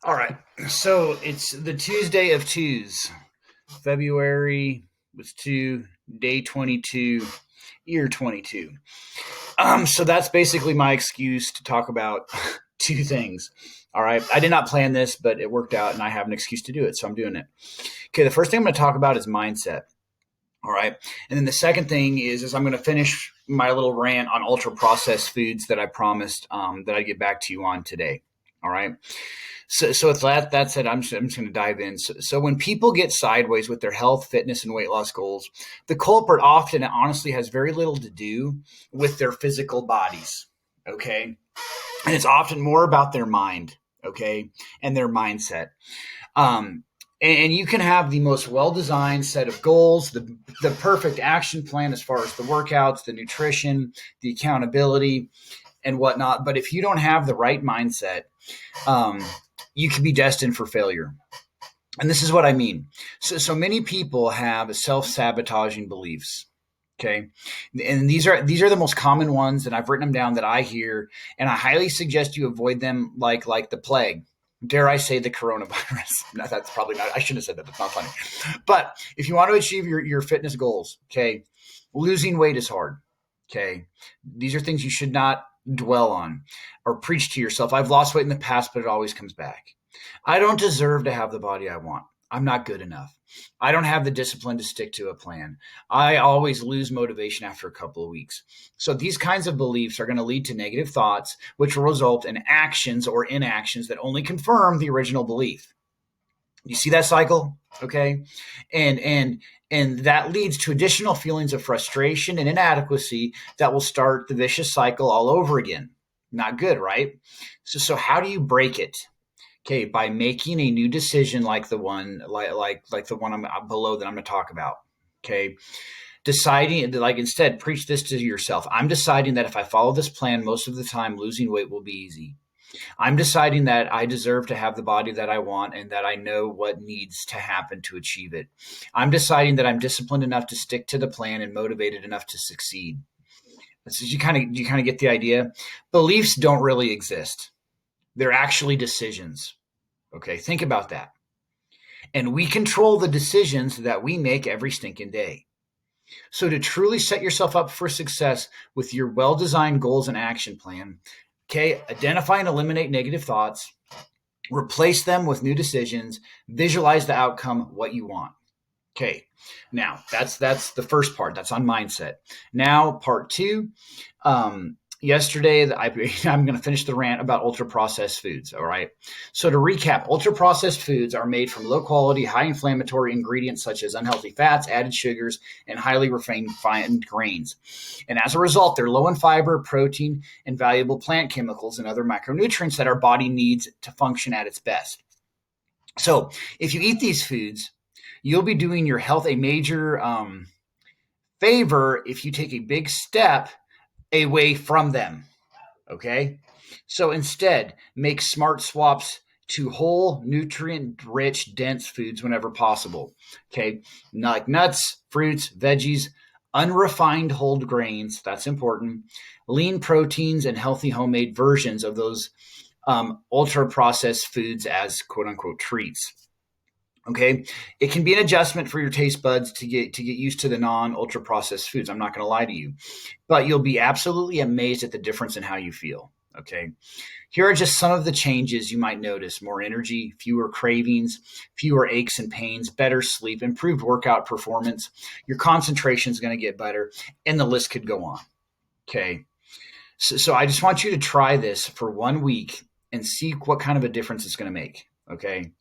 All right. So it's the Tuesday of twos. February was two, day 22, year 22. So that's basically my excuse to talk about two things. All right. I did not plan this, but it worked out and I have an excuse to do it. So I'm doing it. Okay. The first thing I'm going to talk about is mindset. All right. And then the second thing is I'm going to finish my little rant on ultra processed foods that I promised that I'd get back to you on today. All right. So with that said, I'm just going to dive in. So when people get sideways with their health, fitness, and weight loss goals, the culprit often honestly has very little to do with their physical bodies. Okay. And it's often more about their mind. Okay. And their mindset. And you can have the most well-designed set of goals, the perfect action plan as far as the workouts, the nutrition, the accountability, and whatnot. But if you don't have the right mindset, um, you can be destined for failure. And this is what I mean. So many people have self-sabotaging beliefs. Okay. And these are the most common ones, and I've written them down that I hear, and I highly suggest you avoid them like the plague. Dare I say the coronavirus? No, that's probably not, I shouldn't have said that. That's not funny. But if you want to achieve your fitness goals, okay, losing weight is hard. Okay. These are things you should not dwell on or preach to yourself. I've lost weight in the past, but it always comes back. I don't deserve to have the body I want. I'm not good enough. I don't have the discipline to stick to a plan. I always lose motivation after a couple of weeks. So these kinds of beliefs are going to lead to negative thoughts, which will result in actions or inactions that only confirm the original belief. You see that cycle? Okay. And that leads to additional feelings of frustration and inadequacy that will start the vicious cycle all over again. Not good, right? So how do you break it? Okay, by making a new decision like the one like the one I'm below that I'm going to talk about. Okay, deciding like instead preach this to yourself. I'm deciding that if I follow this plan most of the time, losing weight will be easy. I'm deciding that I deserve to have the body that I want and that I know what needs to happen to achieve it. I'm deciding that I'm disciplined enough to stick to the plan and motivated enough to succeed. So you kind of get the idea. Beliefs don't really exist. They're actually decisions. Okay, think about that. And we control the decisions that we make every stinking day. So to truly set yourself up for success with your well-designed goals and action plan, okay, identify and eliminate negative thoughts, replace them with new decisions, visualize the outcome, what you want. Okay, now that's the first part. That's on mindset. Now, part two. Yesterday, I'm going to finish the rant about ultra processed foods. All right. So to recap, ultra processed foods are made from low quality, high inflammatory ingredients such as unhealthy fats, added sugars, and highly refined grains. And as a result, they're low in fiber, protein, and valuable plant chemicals and other micronutrients that our body needs to function at its best. So if you eat these foods, you'll be doing your health a major favor if you take a big step away from them. Okay. So instead, make smart swaps to whole, nutrient rich, dense foods whenever possible. Okay. Like nuts, fruits, veggies, unrefined whole grains. That's important. Lean proteins and healthy homemade versions of those ultra processed foods as quote unquote treats. Okay, it can be an adjustment for your taste buds to get used to the non ultra processed foods. I'm not going to lie to you, but you'll be absolutely amazed at the difference in how you feel. Okay, here are just some of the changes you might notice: more energy, fewer cravings, fewer aches and pains, better sleep, improved workout performance. Your concentration is going to get better, and the list could go on. Okay, so I just want you to try this for 1 week and see what kind of a difference it's going to make. Okay.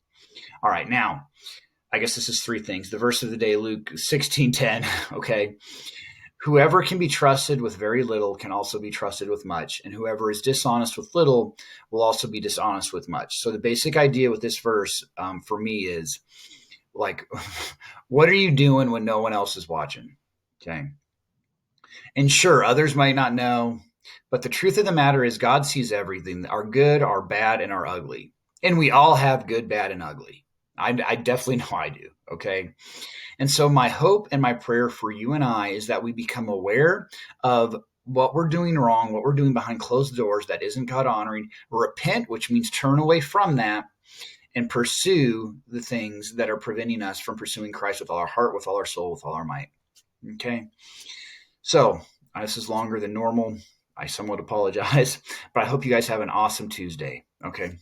All right. Now, I guess this is three things. The verse of the day, Luke 16:10. Okay. Whoever can be trusted with very little can also be trusted with much. And whoever is dishonest with little will also be dishonest with much. So the basic idea with this verse for me is like, what are you doing when no one else is watching? Okay. And sure, others might not know, but the truth of the matter is God sees everything, our good, our bad, and our ugly. And we all have good, bad, and ugly. I definitely know I do. Okay. And so my hope and my prayer for you and I is that we become aware of what we're doing wrong, what we're doing behind closed doors that isn't God honoring, repent, which means turn away from that, and pursue the things that are preventing us from pursuing Christ with all our heart, with all our soul, with all our might. Okay? So, this is longer than normal. I somewhat apologize, but I hope you guys have an awesome Tuesday. Okay?